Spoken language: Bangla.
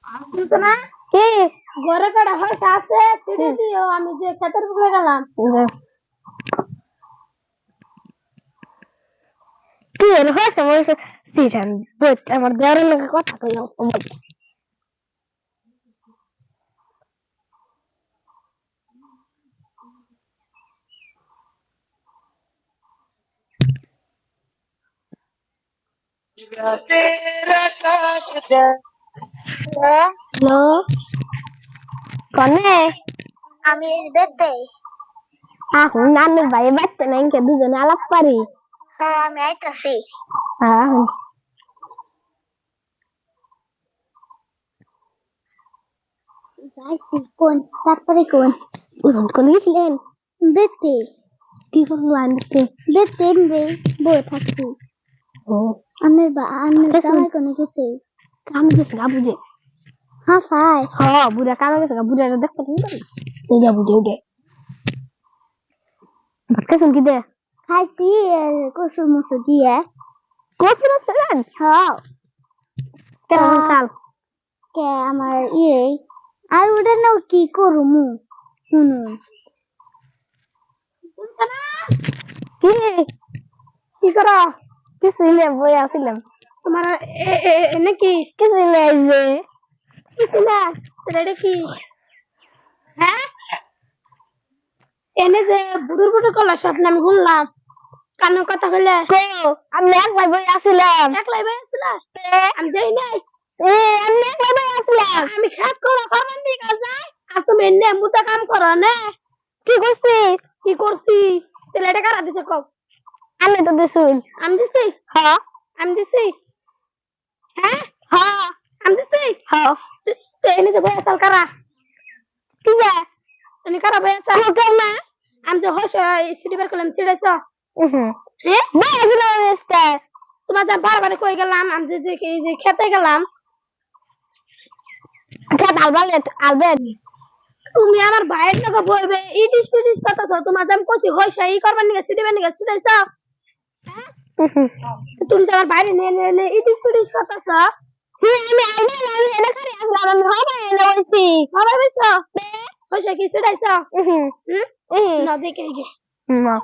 শুনছো না কি ঘরে কটা হয় আছে ছিড়ে দিও আমি যে খেতের উপরে গেলাম যে কি এর হয়েছে বলছে সিজন বট আমার দেওয়ার লোক কথা কইও হ্যালো কনে আমি দেখতে এখন নানুর ভাই বাচ্চা নাই কে দুজনে আলাপ পারি হ্যাঁ আমি আইতাছি হ্যাঁ যাইছি কোন তারপরে কোন কোন গেছিলেন দেখতে কি করবো আনতে দেখতে বই থাকছি ও আমি জামাই কোনে গেছে কাম গেছে গা বুঝে হ্যাঁ সাই হ্যাঁ বুড়া কামে গেছে গা বুড়া দেখতে তুমি সেই গা বুঝে উঠে ভাত খাইছুন কি দে খাইছি কসুর মসু দিয়ে কসুর মসু হ্যাঁ কেমন চাল কে আমার আর ওটা না কি করমু শুনুন কি কি করা কিছু ইলে বই আসিলাম তোমার নাকি কিছু ইলে যে কিছু না এটা কি হ্যাঁ এনে যে বুড়ুর বুড়ু কলা স্বপ্ন আমি শুনলাম কানো কথা কইলে আমি একলাই বই আসিলাম একলাই বই আসিলাম আমি যাই নাই আমি একলাই বই আসিলাম আমি খেত করা করবার দিকে যাই আর তুমি এনে মুতা কাম করো না কি করছি তাহলে এটা কারা দিছে কও আমি তো দিছি আমি দিছি হ্যাঁ আমি দিছি হ্যাঁ হ্যাঁ আমি দিছি হ্যাঁ তো এনে যে বই আসাল কারা কি যা এনে কারা বই আসাল কেন না আমি যে হস সিটি বের করলাম সিড়াইছ হ্যাঁ বাজলো মিস্টার তোমার যা বারবার কই গেলাম আমি যে খেতে গেলাম খেত আলবে তুমি আমার ভাইয়ের লগে বলবে ইটিস পিটিস করতেছ তোমার যা কইছি হইছ ই করবার নিগে সিটি বের নিগে সিড়াইছ হ্যাঁ তুমি তো আমার বাইরে নে ইটিস পিটিস করতেছ আমি আইনা আমি এনে করে আসলাম আমি হবে এনে হইছি হবে হইছ হইছ কি সিড়াইছ না দেখে গে না